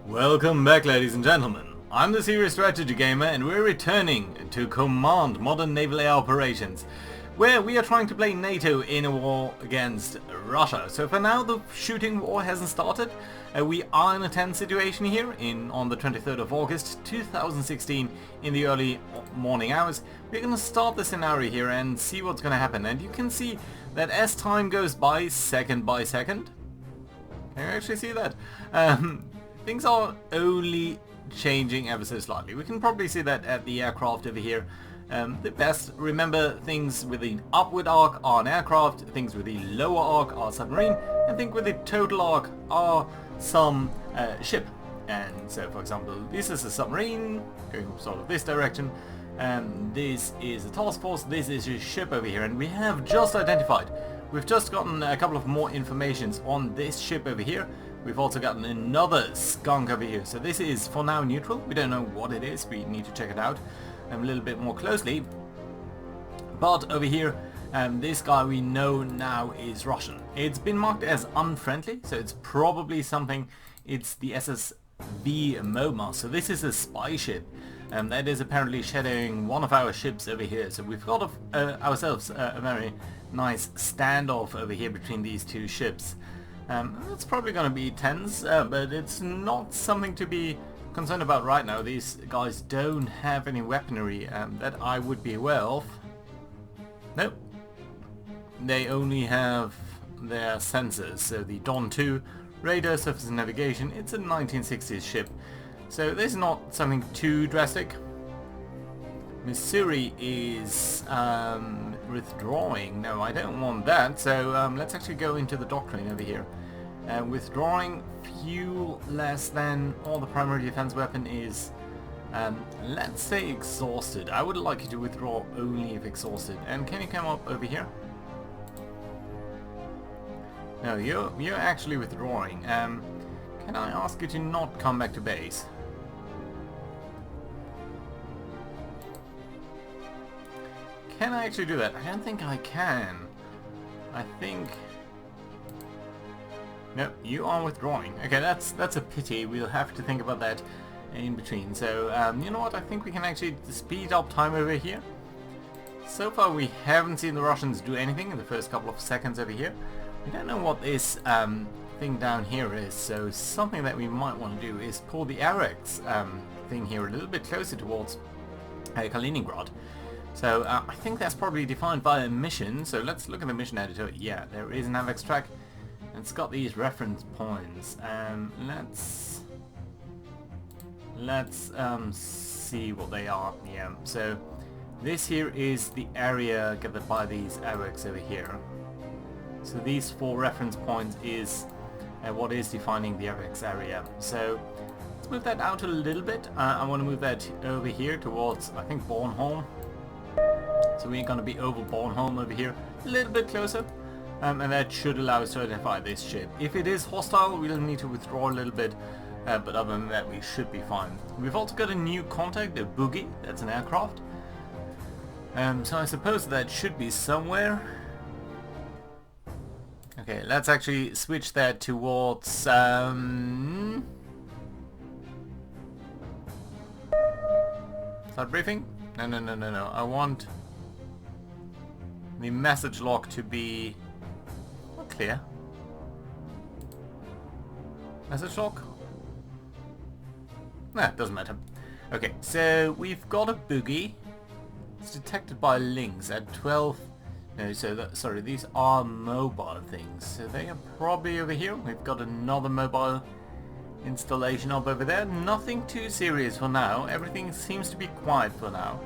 Welcome back, ladies and gentlemen. I'm the Serious Strategy Gamer and we're returning to Command Modern Naval Air Operations, where we are trying to play NATO in a war against Russia. So for now the shooting war hasn't started. We are in a tense situation here on the 23rd of August 2016 in the early morning hours. We're going to start the scenario here and see what's going to happen, and you can see that as time goes by second, can you actually see that? Things are only changing ever so slightly. We can probably see that at the aircraft over here. The best, remember, things with the upward arc are an aircraft, things with the lower arc are submarine, and things with the total arc are some ship. And so, for example, this is a submarine going sort of this direction, and this is a task force, this is a ship over here, and we have just identified. We've just gotten a couple of more informations on this ship over here. We've also gotten another skunk over here. So this is for now neutral. We don't know what it is. We need to check it out a little bit more closely. But over here, this guy we know now is Russian. It's been marked as unfriendly, so it's probably something. It's the SSV MoMA. So this is a spy ship. That is apparently shadowing one of our ships over here. So we've got ourselves a very nice standoff over here between these two ships. It's probably going to be tense, but it's not something to be concerned about right now. These guys don't have any weaponry that I would be aware of. Nope. They only have their sensors. So the Dawn 2 radar, surface and navigation. It's a 1960s ship. So this is not something too drastic. Missouri is withdrawing. No, I don't want that. So let's actually go into the doctrine over here. Withdrawing fuel less than, or the primary defense weapon is, let's say exhausted. I would like you to withdraw only if exhausted. And can you come up over here? No, you're actually withdrawing. Can I ask you to not come back to base? Can I actually do that? I don't think I can. I think... No, you are withdrawing. Okay, that's a pity. We'll have to think about that in between. So, you know what? I think we can actually speed up time over here. So far we haven't seen the Russians do anything in the first couple of seconds over here. We don't know what this thing down here is, so something that we might want to do is pull the Arex thing here a little bit closer towards Kaliningrad. So I think that's probably defined by a mission. So let's look at the mission editor. Yeah, there is an Avex track. It's got these reference points. Let's see what they are. Yeah. So this here is the area gathered by these Avex over here. So these 4 reference points is what is defining the Avex area. So let's move that out a little bit. I want to move that over here towards, I think, Bornholm. So we're going to be over Bornholm over here, a little bit closer, and that should allow us to identify this ship. If it is hostile, we'll need to withdraw a little bit, but other than that we should be fine. We've also got a new contact, a Boogie, that's an aircraft. So I suppose that should be somewhere. Okay, let's actually switch that towards... Start briefing? No. I want the message log to be not clear. Message log? Nah, doesn't matter. Okay, so we've got a Boogie. It's detected by links at 12. No, so sorry, these are mobile things. So they are probably over here. We've got another mobile installation up over there. Nothing too serious for now. Everything seems to be quiet for now.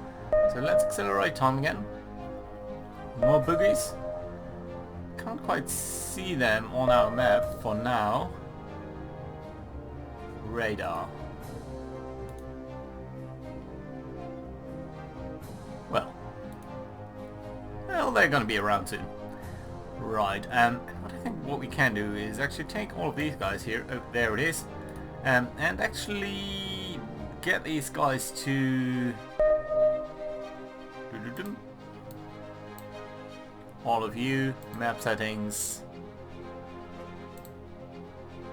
So let's accelerate time again. More Boogies. Can't quite see them on our map for now. Radar. Well, they're going to be around soon. Right, but I think what we can do is actually take all of these guys here. Oh, there it is. And actually get these guys to... All of you, map settings.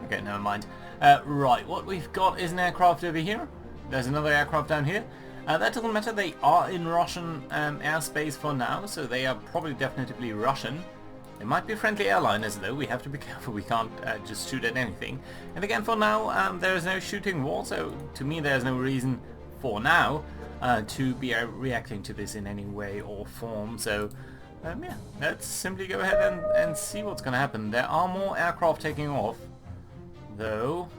Okay, never mind. Right, what we've got is an aircraft over here. There's another aircraft down here. That doesn't matter, they are in Russian airspace for now, so they are probably definitively Russian. They might be friendly airliners though, we have to be careful, we can't just shoot at anything. And again, for now, there is no shooting war, so to me there's no reason for now to be reacting to this in any way or form. So yeah, let's simply go ahead and see what's going to happen. There are more aircraft taking off, though.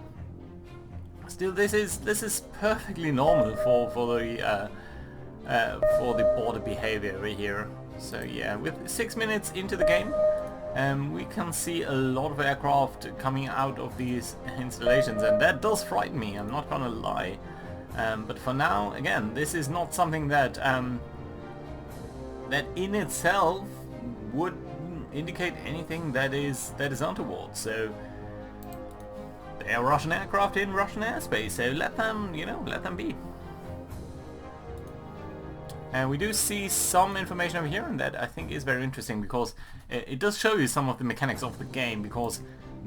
Still, this is perfectly normal for the border behavior over here. So yeah, with 6 minutes into the game, we can see a lot of aircraft coming out of these installations, and that does frighten me, I'm not gonna lie. But for now, again, this is not something that that in itself would indicate anything that is untoward. So they are Russian aircraft in Russian airspace, so let them, you know, let them be. And we do see some information over here, and that I think is very interesting because it does show you some of the mechanics of the game. Because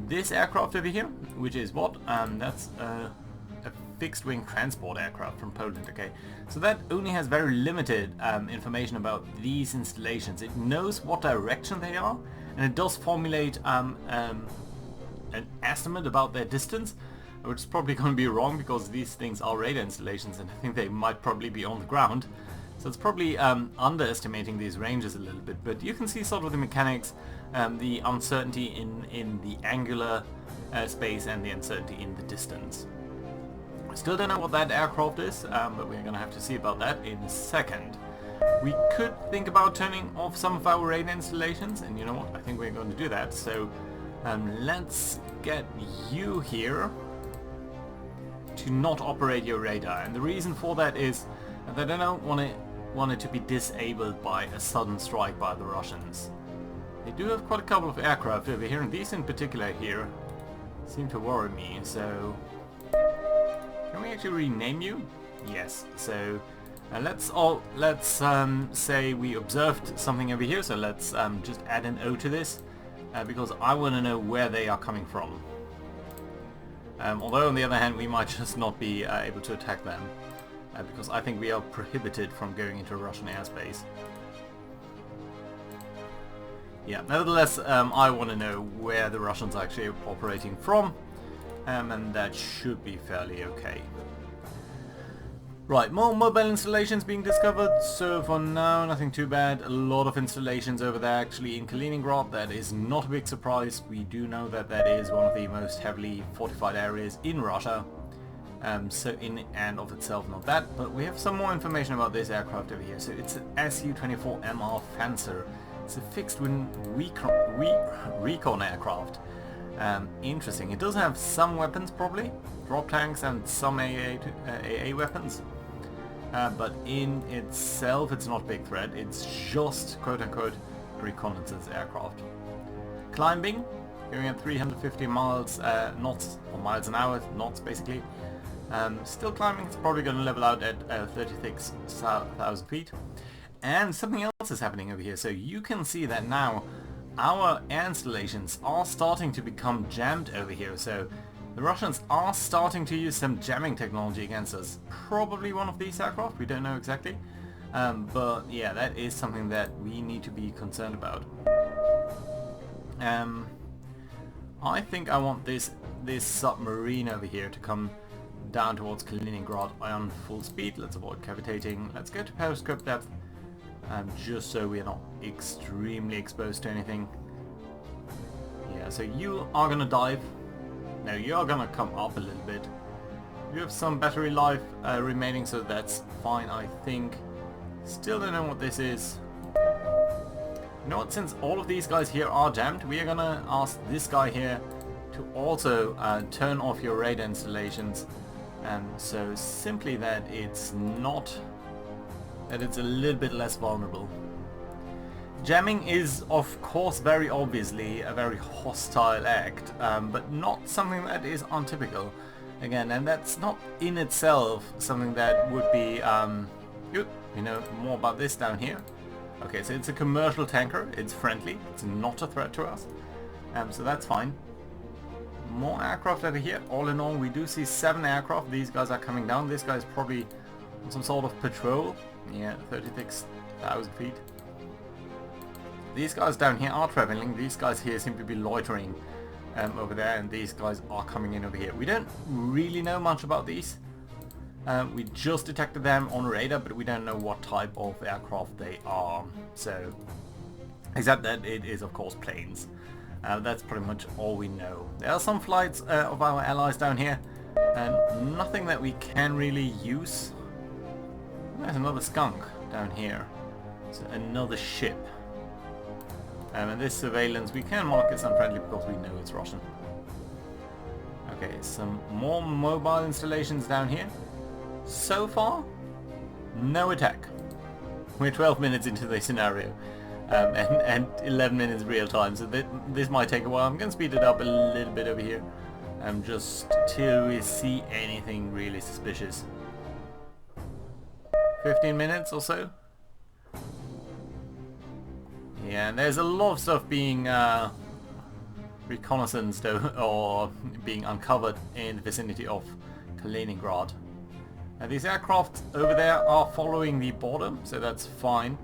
this aircraft over here, which is what? That's a fixed-wing transport aircraft from Poland, okay? So that only has very limited information about these installations. It knows what direction they are, and it does formulate an estimate about their distance, which is probably going to be wrong because these things are radar installations, and I think they might probably be on the ground. So it's probably underestimating these ranges a little bit, but you can see sort of the mechanics, the uncertainty in the angular space and the uncertainty in the distance. I still don't know what that aircraft is, but we're going to have to see about that in a second. We could think about turning off some of our radar installations, and you know what, I think we're going to do that. So let's get you here to not operate your radar, and the reason for that is that I don't want it to be disabled by a sudden strike by the Russians. They do have quite a couple of aircraft over here, and these in particular here seem to worry me. So can we actually rename you? Yes. So let's say we observed something over here. So let's just add an O to this because I want to know where they are coming from. Although on the other hand, we might just not be able to attack them because I think we are prohibited from going into Russian airspace. Yeah. Nevertheless, I want to know where the Russians are actually operating from. And that should be fairly okay. Right, more mobile installations being discovered, so for now nothing too bad. A lot of installations over there actually in Kaliningrad. That is not a big surprise. We do know that that is one of the most heavily fortified areas in Russia. So in and of itself not that, but we have some more information about this aircraft over here. So it's an Su-24MR Panzer. It's a fixed-wing recon aircraft. Interesting. It does have some weapons, probably drop tanks and some AA weapons, but in itself it's not a big threat. It's just quote-unquote reconnaissance aircraft. Climbing, going at 350 miles knots, or miles an hour, knots basically. Still climbing. It's probably going to level out at 36,000 feet. And something else is happening over here. So you can see that now our air installations are starting to become jammed over here, so the Russians are starting to use some jamming technology against us. Probably one of these aircraft, we don't know exactly. But yeah, that is something that we need to be concerned about. I think I want this submarine over here to come down towards Kaliningrad on full speed. Let's avoid cavitating. Let's go to periscope depth. Just so we're not extremely exposed to anything. Yeah, so you are gonna dive. No, you are gonna come up a little bit. You have some battery life remaining, so that's fine, I think. Still don't know what this is. You know what, since all of these guys here are jammed, we are gonna ask this guy here to also turn off your radar installations. So simply that it's not... that it's a little bit less vulnerable. Jamming is of course very obviously a very hostile act, but not something that is untypical. Again, and that's not in itself something that would be, you know, more about this down here. Okay, so it's a commercial tanker, it's friendly, it's not a threat to us, so that's fine. more aircraft over here. All in all, we do see 7 aircraft. These guys are coming down. This guy is probably on some sort of patrol. Yeah, 36,000 feet. These guys down here are traveling. These guys here seem to be loitering over there, and these guys are coming in over here. We don't really know much about these. We just detected them on radar, but we don't know what type of aircraft they are. So, except that it is of course planes. That's pretty much all we know. There are some flights of our allies down here, and nothing that we can really use. There's another skunk down here. So another ship. And this surveillance, we can mark it unfriendly because we know it's Russian. Okay, some more mobile installations down here. So far, no attack. We're 12 minutes into the scenario. And 11 minutes real time, so this might take a while. I'm going to speed it up a little bit over here, just till we see anything really suspicious. 15 minutes or so. Yeah, and there's a lot of stuff being reconnaissanced or being uncovered in the vicinity of Kaliningrad. These aircraft over there are following the border, so that's fine.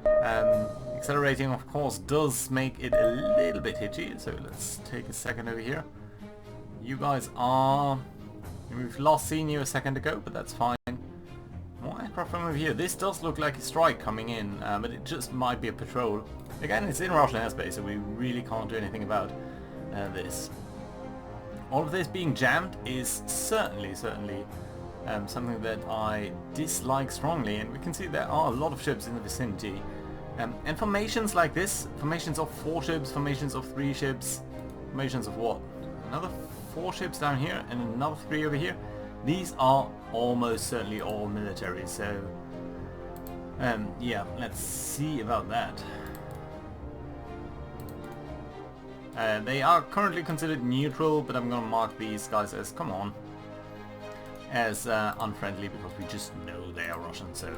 Accelerating, of course, does make it a little bit hitchy, so let's take a second over here. You guys are... We've last seen you a second ago, but that's fine. More aircraft from over here. This does look like a strike coming in, but it just might be a patrol. Again, it's in Russian airspace, so we really can't do anything about this. All of this being jammed is certainly something that I dislike strongly, and we can see there are a lot of ships in the vicinity. And formations like this, formations of 4 ships, formations of 3 ships, formations of what? Another 4 ships down here and another 3 over here. These are almost certainly all military, so yeah, let's see about that. They are currently considered neutral, but I'm gonna mark these guys as, come on, as unfriendly because we just know they are Russian, so...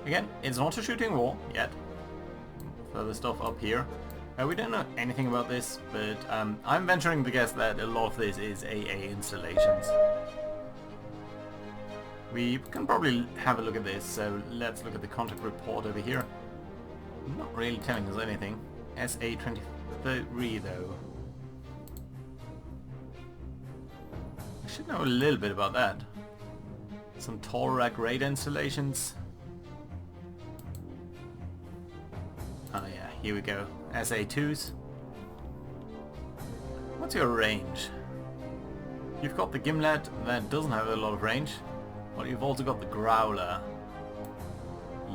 Again, it's not a shooting war yet. Further stuff up here. We don't know anything about this, but I'm venturing to guess that a lot of this is AA installations. We can probably have a look at this, so let's look at the contact report over here. Not really telling us anything. SA-23 though. I should know a little bit about that. Some tall rack radar installations. Oh yeah, here we go. SA-2s. What's your range? You've got the Gimlet, that doesn't have a lot of range. But you've also got the Growler.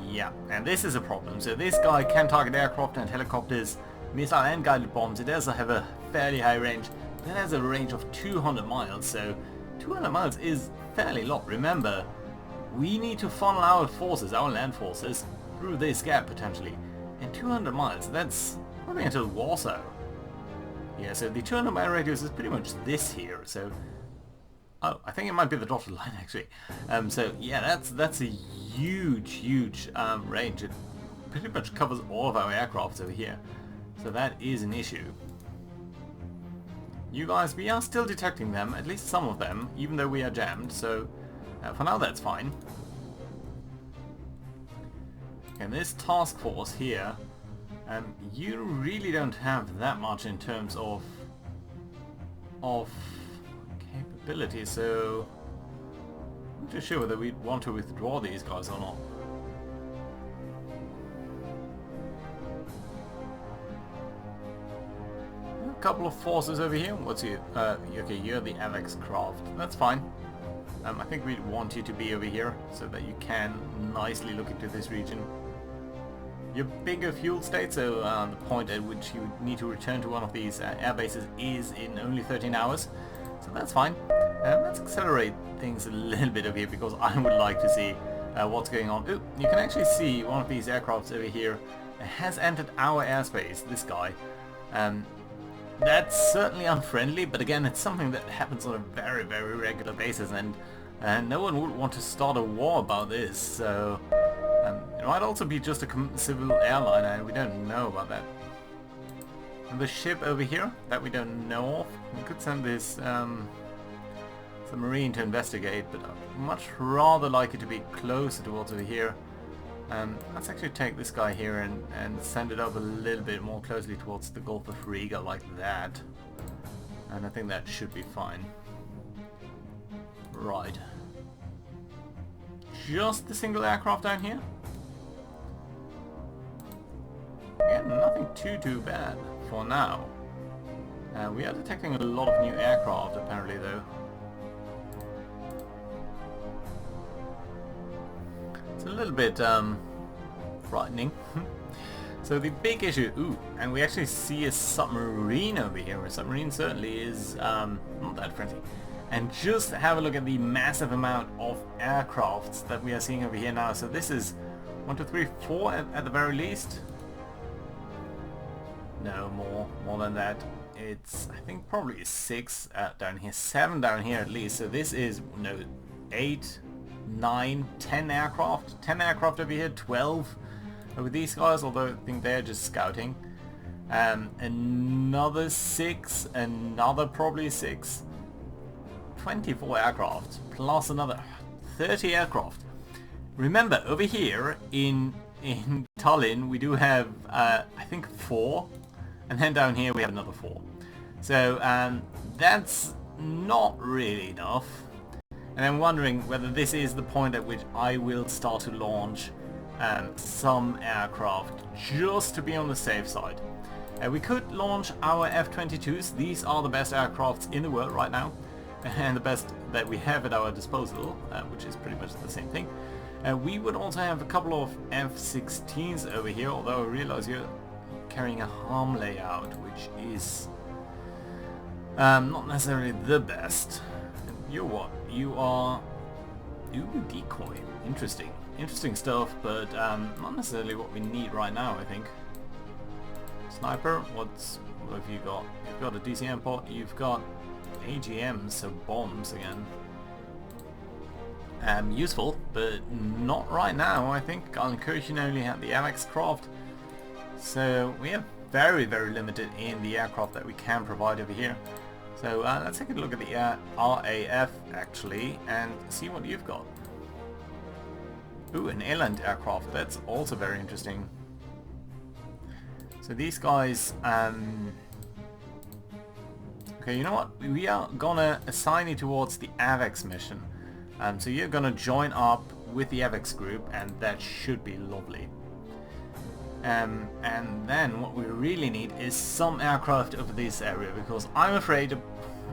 Yeah, and this is a problem. So this guy can target aircraft and helicopters, missile and guided bombs. It does have a fairly high range. It has a range of 200 miles, so 200 miles is fairly lot. Remember, we need to funnel our forces, our land forces, through this gap potentially. And 200 miles, that's probably until Warsaw. Yeah, so the 200 mile radius is pretty much this here, so... Oh, I think it might be the dotted line actually. So yeah, that's a huge range. It pretty much covers all of our aircrafts over here. So that is an issue. You guys, we are still detecting them, at least some of them, even though we are jammed, so for now that's fine. And this task force here, you really don't have that much in terms of capability, so I'm not too sure whether we'd want to withdraw these guys or not. A couple of forces over here. What's you? Okay, you're the Alex craft. That's fine. I think we'd want you to be over here so that you can nicely look into this region. Your bigger fuel state, so the point at which you need to return to one of these air bases is in only 13 hours. So that's fine. Let's accelerate things a little bit over here because I would like to see what's going on. Ooh, you can actually see one of these aircrafts over here has entered our airspace, this guy. That's certainly unfriendly, but again, it's something that happens on a very regular basis, and no one would want to start a war about this, so it might also be just a civil airliner, and we don't know about that. the ship over here that we don't know of. We could send this submarine to investigate, but I'd much rather like it to be closer towards over here. Let's actually take this guy here and send it up a little bit more closely towards the Gulf of Riga, like that. And I think that should be fine. Right. Just the single aircraft down here? Yeah, nothing too bad for now. We are detecting a lot of new aircraft apparently though. It's a little bit frightening. So the big issue, and we actually see a submarine over here. A submarine certainly is not that friendly. And just have a look at the massive amount of aircrafts that we are seeing over here now. So this is 1, 2, 3, 4 at the very least. No, more than that. It's, I think, probably 6 down here, 7 down here at least. So this is, no, 8, 9, 10 aircraft. 10 aircraft over here, 12 over these guys, although I think they're just scouting. Another 6, another probably 6. 24 aircraft, plus another 30 aircraft. Remember, over here in Tallinn we do have, I think 4. And then down here we have another 4. So that's not really enough. And I'm wondering whether this is the point at which I will start to launch some aircraft just to be on the safe side. We could launch our F-22s. These are the best aircrafts in the world right now. And the best that we have at our disposal, which is pretty much the same thing. We would also have a couple of F-16s over here, although I realize you're carrying a harm layout, which is not necessarily the best. And you're what? You are decoy. Interesting stuff, but not necessarily what we need right now, I think. Sniper, what have you got? You've got a DCM pod, you've got AGMs, so bombs again. Useful, but not right now. I think Incursion only had the AVAX craft. So we are very limited in the aircraft that we can provide over here. So let's take a look at the RAF actually and see what you've got. Ooh, an inland aircraft. That's also very interesting. So these guys, okay, you know what? We are gonna assign you towards the AVAX mission. So you're gonna join up with the AVAX group, and that should be lovely. And then what we really need is some aircraft over this area, because I'm afraid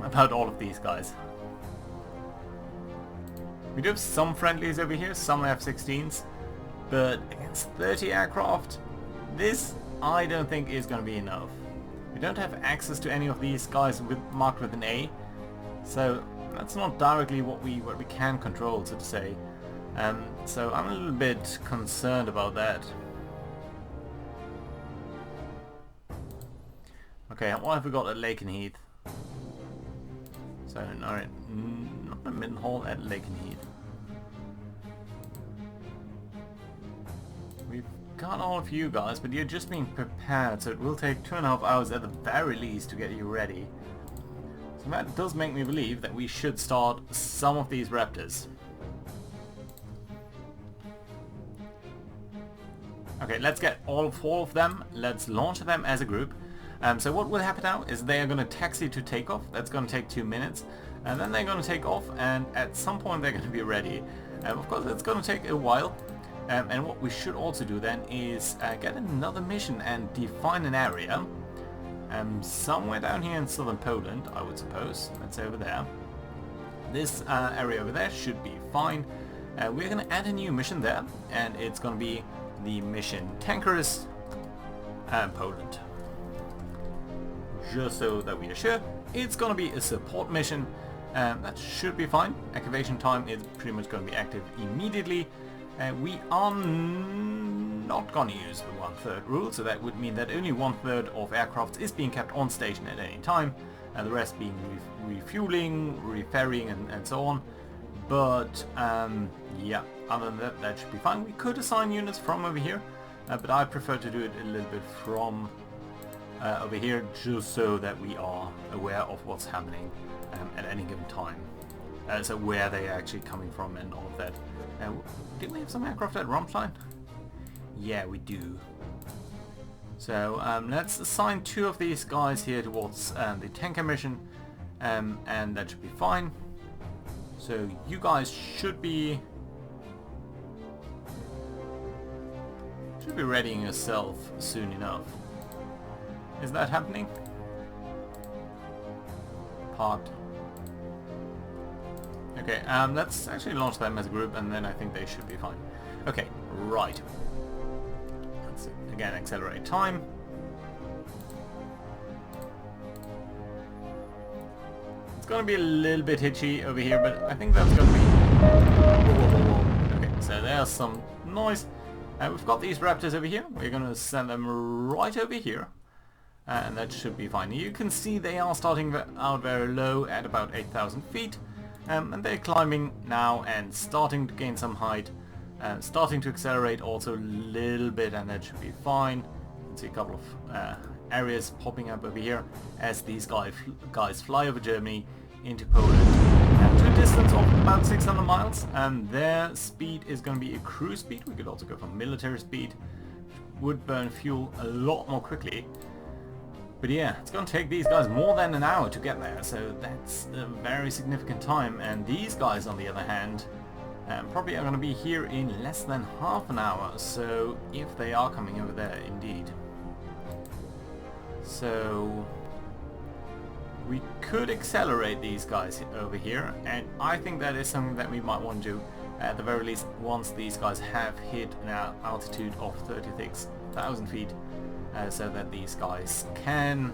about all of these guys. We do have some friendlies over here, some F-16s, but against 30 aircraft, this I don't think is going to be enough. We don't have access to any of these guys marked with an A, so that's not directly what we can control, so to say. So I'm a little bit concerned about that. Okay, what have we got at Lakenheath? So, alright, not a Middenhall, at Lakenheath. We've got all of you guys, but you're just being prepared, so it will take 2.5 hours at the very least to get you ready. So that does make me believe that we should start some of these Raptors. Okay, let's get all 4 of them, let's launch them as a group. So what will happen now is they are going to taxi to takeoff. That's going to take 2 minutes, and then they're going to take off, and at some point they're going to be ready. Of course it's going to take a while, and what we should also do then is get another mission and define an area somewhere down here in southern Poland, I would suppose. That's over there. This area over there should be fine. We're going to add a new mission there, and it's going to be the mission Tankers Poland. Just so that we are sure, it's going to be a support mission. That should be fine. Activation time is pretty much going to be active immediately. We are not going to use the 1/3 rule, so that would mean that only 1/3 of aircraft is being kept on station at any time, and the rest being refueling, referring, and so on. But yeah, other than that, that should be fine. We could assign units from over here, but I prefer to do it a little bit from over here, just so that we are aware of what's happening at any given time. So where they're actually coming from and all of that. Do we have some aircraft at Rammstein? Yeah, we do. So let's assign 2 of these guys here towards the tanker mission, and that should be fine. So you guys should be readying yourself soon enough. Is that happening? Parked. Okay, let's actually launch them as a group, and then I think they should be fine. Okay, right. Let's again accelerate time. It's gonna be a little bit hitchy over here, but I think that's gonna be... Whoa. Okay, so there's some noise. We've got these Raptors over here. We're gonna send them right over here. And that should be fine. You can see they are starting out very low at about 8,000 feet. And they're climbing now and starting to gain some height. Starting to accelerate also a little bit, and that should be fine. You can see a couple of areas popping up over here as these guys fly over Germany into Poland. To a distance of about 600 miles. Their speed is going to be a cruise speed. We could also go for military speed. Would burn fuel a lot more quickly. But yeah, it's going to take these guys more than an hour to get there, so that's a very significant time. And these guys, on the other hand, probably are going to be here in less than half an hour, so if they are coming over there, indeed. So we could accelerate these guys over here, and I think that is something that we might want to do, at the very least, once these guys have hit an altitude of 36,000 feet. So that these guys can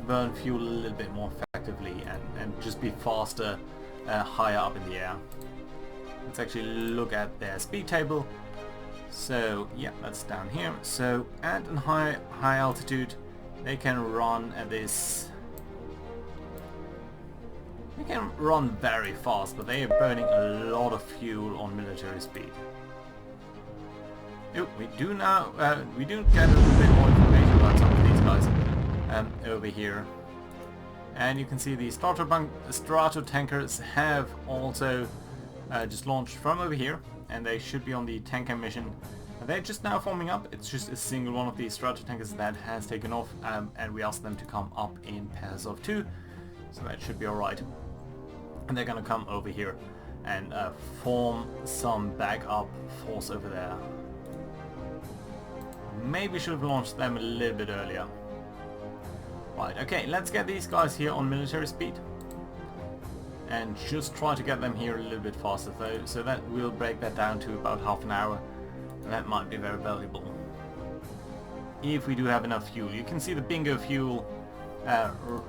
burn fuel a little bit more effectively and just be faster higher up in the air. Let's actually look at their speed table. So yeah, that's down here. So at a high altitude, they can run at this... They can run very fast, but they are burning a lot of fuel on military speed. We do now. We do get a little bit more information about some of these guys over here, and you can see the strato tankers have also just launched from over here, and they should be on the tanker mission. They're just now forming up. It's just a single one of these strato tankers that has taken off, and we asked them to come up in pairs of 2, so that should be all right. And they're gonna come over here and form some backup force over there. Maybe should have launched them a little bit earlier. Right, okay, let's get these guys here on military speed. And just try to get them here a little bit faster, though, so that we'll break that down to about half an hour. And that might be very valuable. If we do have enough fuel. You can see the bingo fuel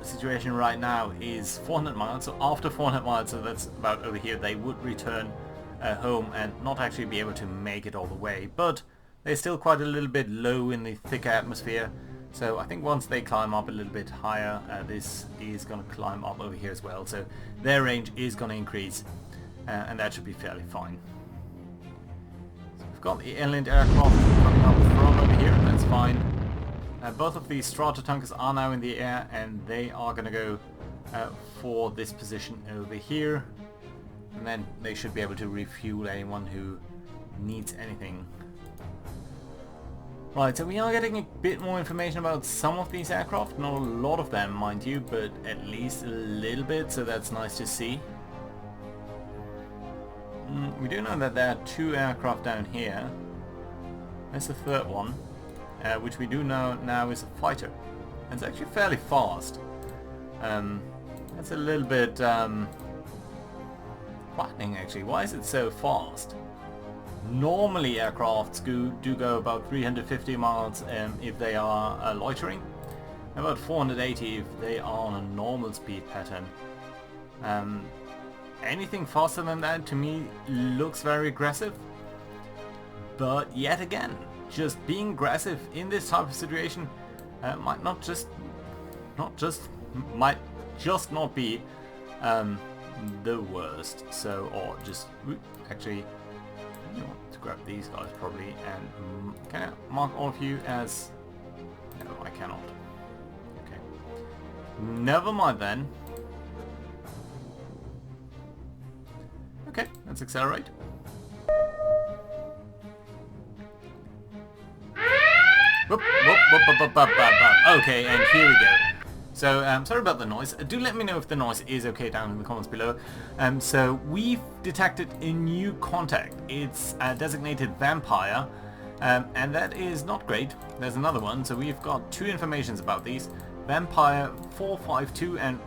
situation right now is 400 miles. So after 400 miles, so that's about over here, they would return home and not actually be able to make it all the way. But they're still quite a little bit low in the thicker atmosphere, so I think once they climb up a little bit higher, this is going to climb up over here as well, so their range is going to increase, and that should be fairly fine. So we've got the inland aircraft coming up from over here, that's fine. Both of these strato tankers are now in the air, and they are going to go for this position over here, and then they should be able to refuel anyone who needs anything. Right, so we are getting a bit more information about some of these aircraft, not a lot of them mind you, but at least a little bit, so that's nice to see. We do know that there are 2 aircraft down here. There's a 3rd one, which we do know now is a fighter. And it's actually fairly fast. That's a little bit frightening actually. Why is it so fast? Normally aircrafts do go about 350 miles if they are loitering, about 480 if they are on a normal speed pattern. Anything faster than that to me looks very aggressive, but yet again, just being aggressive in this type of situation might just not be the worst. So, or just actually. I want to grab these guys probably, and can I mark all of you as... No, I cannot. Never mind then. Okay, let's accelerate. Whoop, whoop, whoop, whoop, whoop, whoop, whoop. Okay, and here we go. So, sorry about the noise. Do let me know if the noise is okay down in the comments below. So, we've detected a new contact. It's a designated vampire, and that is not great. There's another one, so we've got two informations about these. Vampire 452 and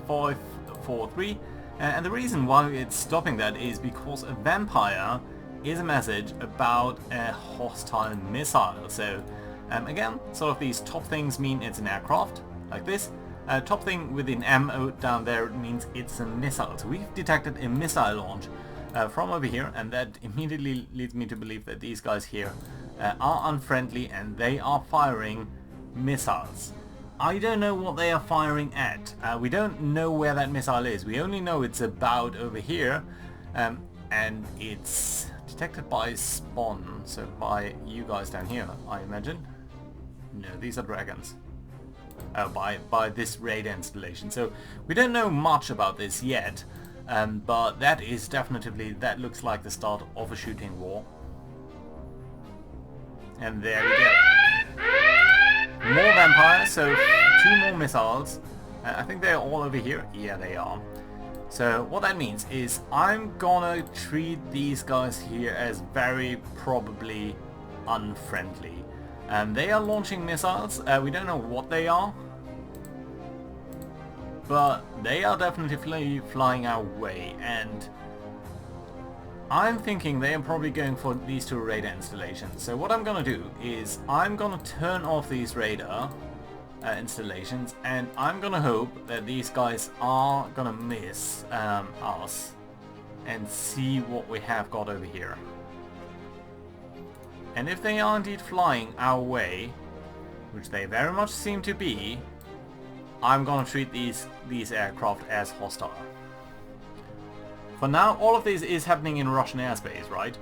543. And the reason why it's stopping that is because a vampire is a message about a hostile missile. So, again, sort of these top things mean it's an aircraft, like this. Top thing with an ammo down there means it's a missile. So we've detected a missile launch from over here, and that immediately leads me to believe that these guys here are unfriendly and they are firing missiles. I don't know what they are firing at. We don't know where that missile is. We only know it's about over here, and it's detected by spawn, so by you guys down here, I imagine. No, these are dragons. By this radar installation. So we don't know much about this yet, but that is definitely, that looks like the start of a shooting war. And there we go. More vampires, so 2 more missiles. I think they're all over here. Yeah, they are. So what that means is I'm gonna treat these guys here as very probably unfriendly. They are launching missiles. We don't know what they are, but they are definitely flying our way, and I'm thinking they are probably going for these 2 radar installations. So what I'm gonna do is I'm gonna turn off these radar installations, and I'm gonna hope that these guys are gonna miss us and see what we have got over here. And if they are indeed flying our way, which they very much seem to be, I'm gonna treat these aircraft as hostile. For now, all of this is happening in Russian airspace, right?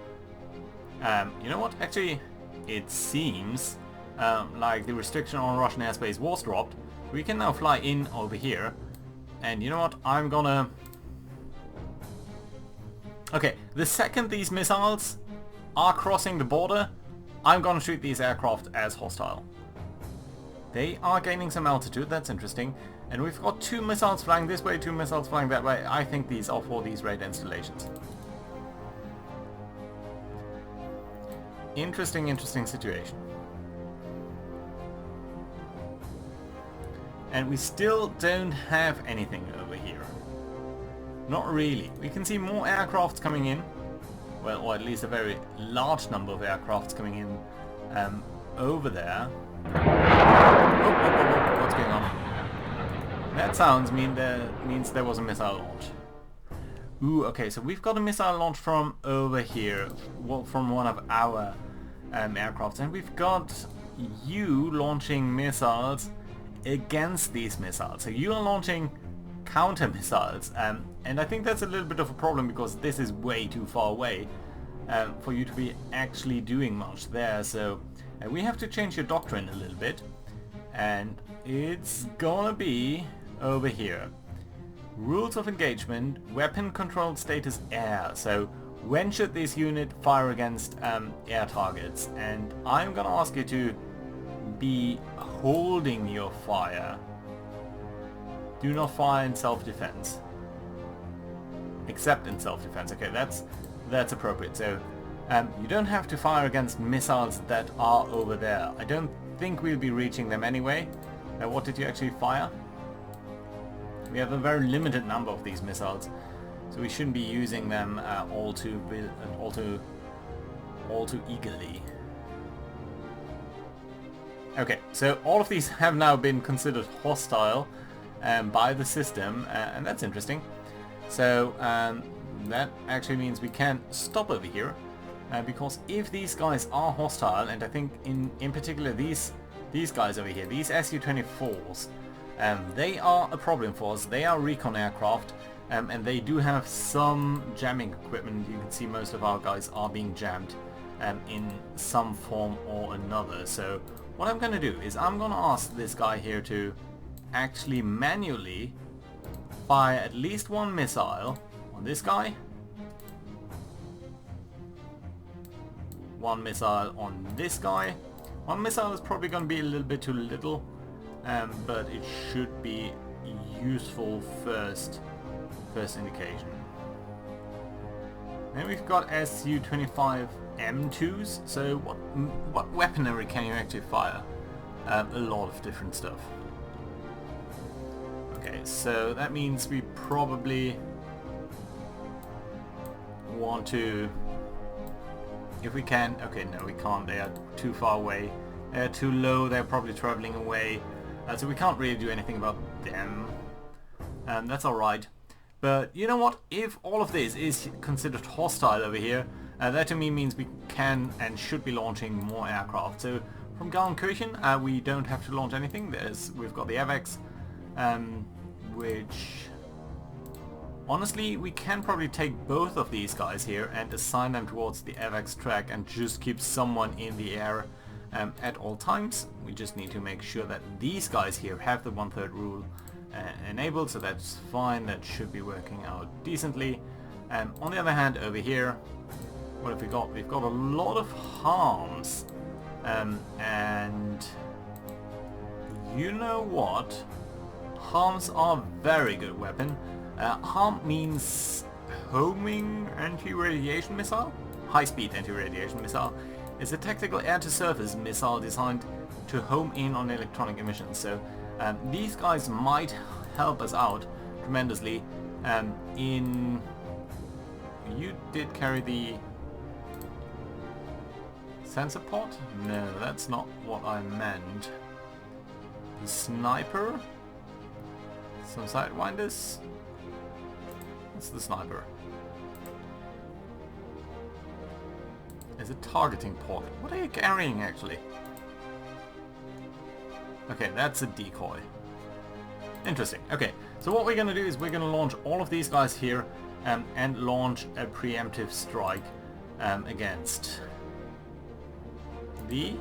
You know what? Actually, it seems like the restriction on Russian airspace was dropped. We can now fly in over here. And you know what? I'm gonna... Okay, the second these missiles are crossing the border, I'm gonna treat these aircraft as hostile. They are gaining some altitude, that's interesting. And we've got 2 missiles flying this way, 2 missiles flying that way. I think these are for these radar installations. Interesting situation. And we still don't have anything over here. Not really. We can see more aircrafts coming in. Well, or at least a very large number of aircrafts coming in over there. Oh, what's going on? That sounds means there was a missile launch. Ooh, okay, so we've got a missile launch from over here, from one of our aircrafts, and we've got you launching missiles against these missiles. So you are launching counter missiles, and I think that's a little bit of a problem because this is way too far away for you to be actually doing much there. So we have to change your doctrine a little bit, and it's gonna be over here. Rules of engagement, weapon controlled status air. So when should this unit fire against air targets? And I'm gonna ask you to be holding your fire. Do not fire in self-defense. Except in self-defense. Okay, that's appropriate. So you don't have to fire against missiles that are over there. I don't think we'll be reaching them anyway. What did you actually fire? We have a very limited number of these missiles, so we shouldn't be using them all too eagerly. Okay, so all of these have now been considered hostile by the system, and that's interesting. So that actually means we can stop over here, because if these guys are hostile, and I think in particular these guys over here, these Su-24s, they are a problem for us. They are recon aircraft, and they do have some jamming equipment. You can see most of our guys are being jammed in some form or another. So what I'm going to do is I'm going to ask this guy here to actually manually fire at least one missile on this guy, one missile on this guy. One missile is probably going to be a little bit too little, but it should be useful first indication. Then we've got Su-25 M2s. So what weaponry can you actually fire? A lot of different stuff. Okay, so that means we probably want to, if we can, okay, no we can't, they are too far away, they're too low, they're probably traveling away, so we can't really do anything about them. That's alright. But you know what, if all of this is considered hostile over here, that to me means we can and should be launching more aircraft. So from Garnkirchen we don't have to launch anything. We've got the AVAX, which honestly we can probably take both of these guys here and assign them towards the AVAX track and just keep someone in the air at all times. We just need to make sure that these guys here have the 1/3 rule enabled, so that's fine. That should be working out decently. On the other hand, over here, what have we got? We've got a lot of harms, and you know what? Harms are a very good weapon. Harm means homing anti-radiation missile, high-speed anti-radiation missile. It's a tactical air-to-surface missile designed to home in on electronic emissions. So these guys might help us out tremendously. You did carry the sensor pod? No, that's not what I meant. The sniper? Some sidewinders? What's the sniper? Is it targeting pod? What are you carrying actually? Okay, that's a decoy. Interesting. Okay, so what we're going to do is we're going to launch all of these guys here and launch a preemptive strike against these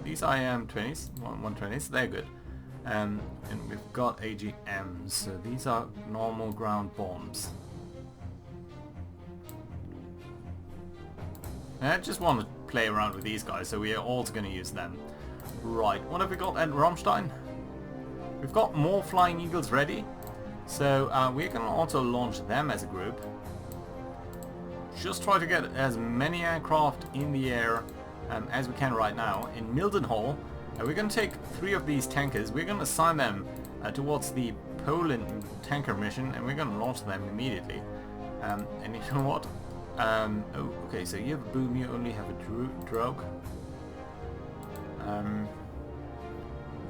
IM-20s, 120s, they're good. And we've got AGMs, so these are normal ground bombs. And I just want to play around with these guys, so we are also going to use them. Right, what have we got at Rammstein? We've got more Flying Eagles ready, so we're going to also launch them as a group. Just try to get as many aircraft in the air as we can right now. In Mildenhall, we're going to take 3 of these tankers, we're going to assign them towards the Poland tanker mission, and we're going to launch them immediately. And you know what? Oh, okay, so you have a boom, you only have a drogue.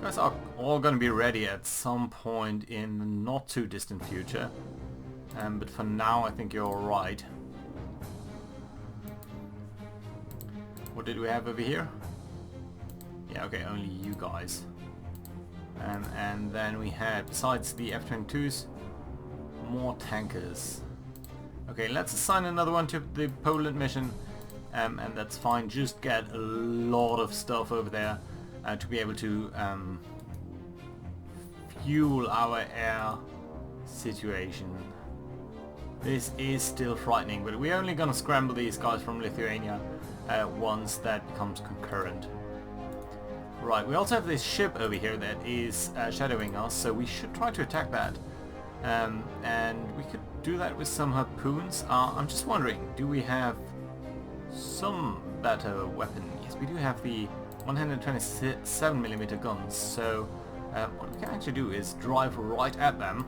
You guys are all going to be ready at some point in the not too distant future. But for now I think you're alright. What did we have over here? Yeah, okay, only you guys. And then we had, besides the F-22s, more tankers. Okay, let's assign another one to the Poland mission, and that's fine. Just get a lot of stuff over there to be able to fuel our air situation. This is still frightening, but we're only gonna scramble these guys from Lithuania once that becomes concurrent. Right, we also have this ship over here that is shadowing us, so we should try to attack that. And we could do that with some harpoons. I'm just wondering, do we have some better weapon? Yes, we do have the 127mm guns, so what we can actually do is drive right at them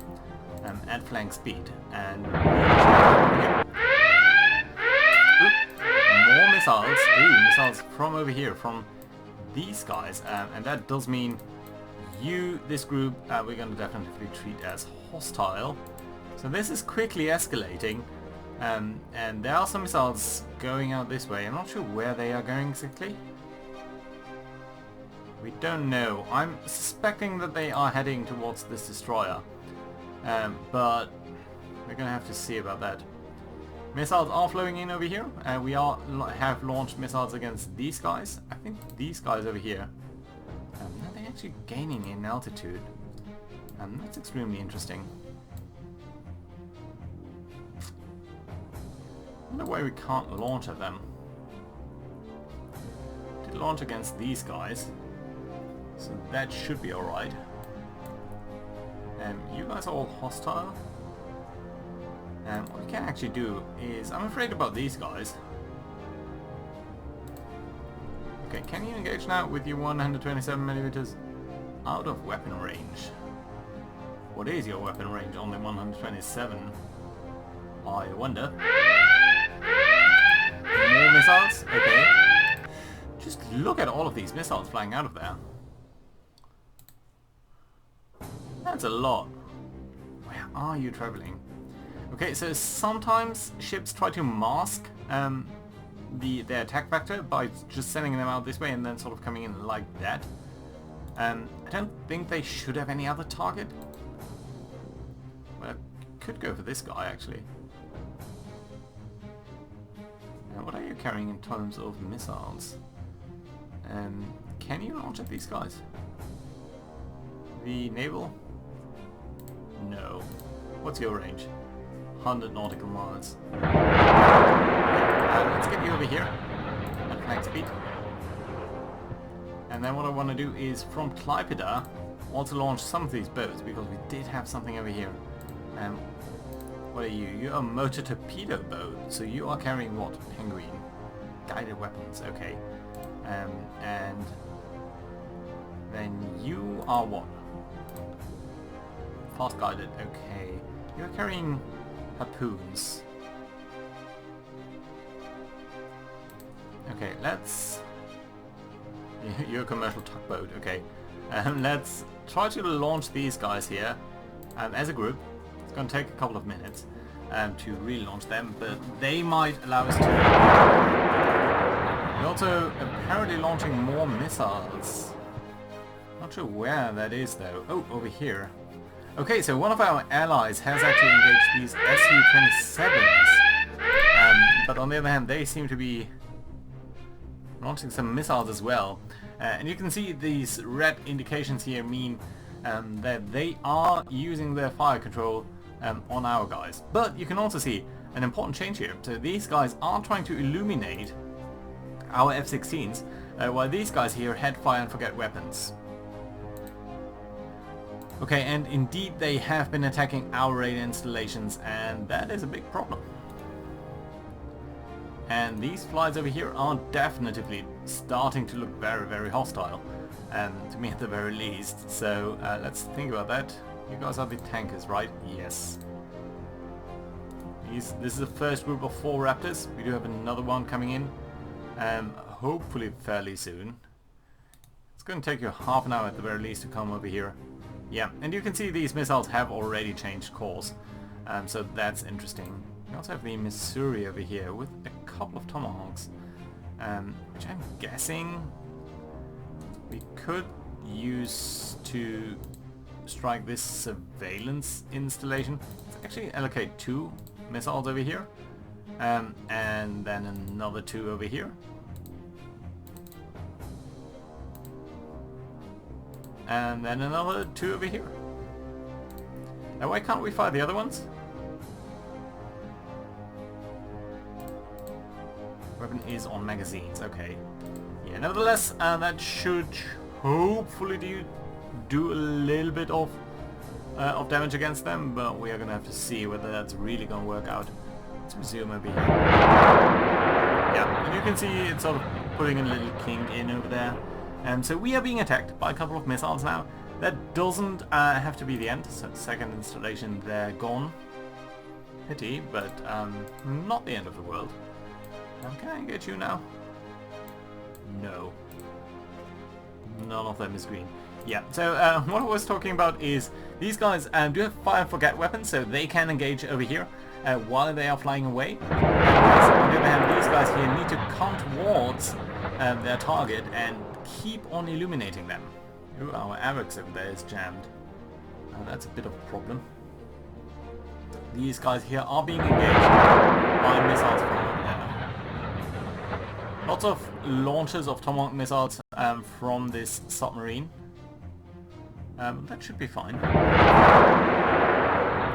at flank speed, and more missiles. Ooh, missiles from over here, from these guys, and that does mean this group, we're going to definitely treat as hostile. So this is quickly escalating, and there are some missiles going out this way. I'm not sure where they are going exactly. We don't know. I'm suspecting that they are heading towards this destroyer, but we're going to have to see about that. Missiles are flowing in over here. We have launched missiles against these guys. I think these guys over here. Are they actually gaining in altitude? And that's extremely interesting. I wonder why we can't launch at them. Did launch against these guys, so that should be alright. You guys are all hostile. And what we can actually do is, I'm afraid about these guys. Okay, can you engage now with your 127mm out of weapon range? What is your weapon range on the 127? I wonder. More missiles? Okay. Just look at all of these missiles flying out of there. That's a lot. Where are you traveling? Okay, so sometimes ships try to mask their attack vector by just sending them out this way and then sort of coming in like that. I don't think they should have any other target. Well, I could go for this guy actually. What are you carrying in terms of missiles? Can you launch at these guys? The naval? No. What's your range? 100 nautical miles. Okay, let's get you over here at flank speed. And then what I want to do is from Klaipeda also launch some of these boats, because we did have something over here. What are you? You're a motor torpedo boat, so you are carrying what? Penguin. Guided weapons, okay. And then you are what? Fast guided, okay. You're carrying harpoons. Okay, let's... You're a commercial tugboat, okay. Let's try to launch these guys here as a group. It's going to take a couple of minutes to relaunch them, but they might allow us to... We're also apparently launching more missiles. Not sure where that is though. Oh, over here. Okay, so one of our allies has actually engaged these Su-27s, but on the other hand they seem to be launching some missiles as well. And you can see these red indications here mean that they are using their fire control on our guys. But you can also see an important change here. So these guys are trying to illuminate our F-16s, while these guys here had fire and forget weapons. Okay, and indeed they have been attacking our radar installations, and that is a big problem. And these flights over here are definitively starting to look very, very hostile, to me at the very least. So let's think about that. You guys are the tankers, right? Yes. This is the first group of 4 Raptors. We do have another one coming in, hopefully fairly soon. It's going to take you half an hour at the very least to come over here. Yeah, and you can see these missiles have already changed course, so that's interesting. We also have the Missouri over here with a couple of Tomahawks, which I'm guessing we could use to strike this surveillance installation. Let's actually allocate 2 missiles over here, and then another 2 over here. And then another 2 over here. Now why can't we fire the other ones? Weapon is on magazines, okay. Yeah, nevertheless, that should hopefully do a little bit of damage against them, but we are gonna have to see whether that's really gonna work out. Let's resume over here. Yeah, and you can see it's sort of putting a little kink in over there. So we are being attacked by a couple of missiles now. That doesn't have to be the end. So second installation, they're gone. Pity, but not the end of the world. Can I get you now? No. None of them is green. Yeah, so what I was talking about is these guys do have fire and forget weapons, so they can engage over here while they are flying away. Whereas, on the other hand, these guys here need to come towards their target and keep on illuminating them. Ooh, our AVAX over there is jammed. That's a bit of a problem. These guys here are being engaged by missiles from over there. Lots of launches of Tomahawk missiles from this submarine. That should be fine.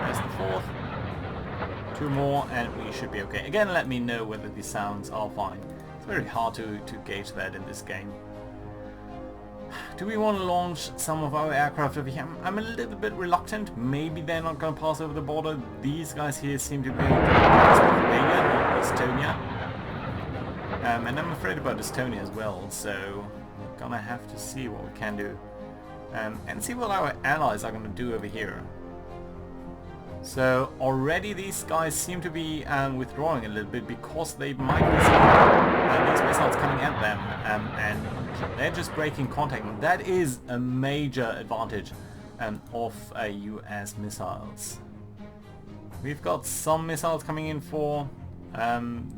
There's the fourth. 2 more and we should be okay. Again, let me know whether the sounds are fine. It's very hard to gauge that in this game. Do we want to launch some of our aircraft over here? I'm a little bit reluctant. Maybe they're not going to pass over the border. These guys here seem to be Lithuania, not Estonia. And I'm afraid about Estonia as well, so we're going to have to see what we can do. And see what our allies are going to do over here. So already these guys seem to be withdrawing a little bit because they might be seeing these missiles coming at them, and they're just breaking contact. And that is a major advantage of US missiles. We've got some missiles coming in for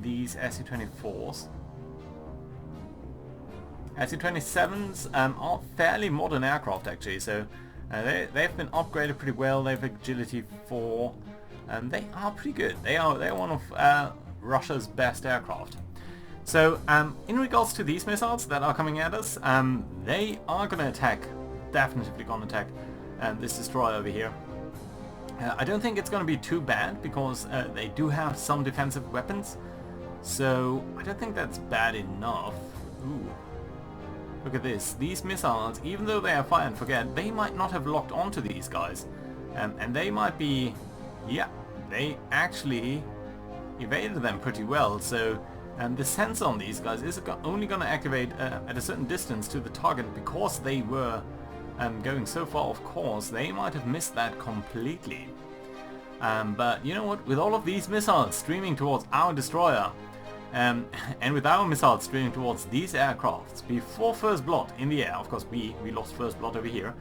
these Su-24s. Su-27s are fairly modern aircraft actually, so they've been upgraded pretty well. They have agility 4, and they are pretty good. They're one of Russia's best aircraft. So in regards to these missiles that are coming at us, they are going to attack, definitely going to attack this destroyer over here. I don't think it's going to be too bad because they do have some defensive weapons, so I don't think that's bad enough. Ooh. Look at this. These missiles, even though they are fire and forget, they might not have locked onto these guys. And they might be... yeah, they actually evaded them pretty well. So the sensor on these guys is only going to activate at a certain distance to the target because they were going so far off course. They might have missed that completely. But you know what? With all of these missiles streaming towards our destroyer, and with our missiles streaming towards these aircrafts, before first blood in the air, of course we lost first blood over here,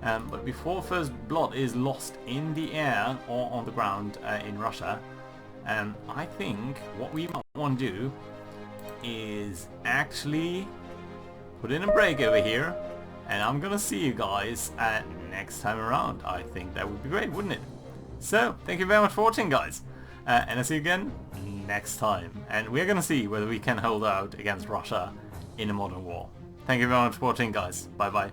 but before first blood is lost in the air or on the ground in Russia, I think what we might want to do is actually put in a break over here, and I'm gonna see you guys next time around. I think that would be great, wouldn't it? So, thank you very much for watching, guys, and I'll see you again next time, and we're gonna see whether we can hold out against Russia in a modern war. Thank you very much for watching, guys. Bye bye.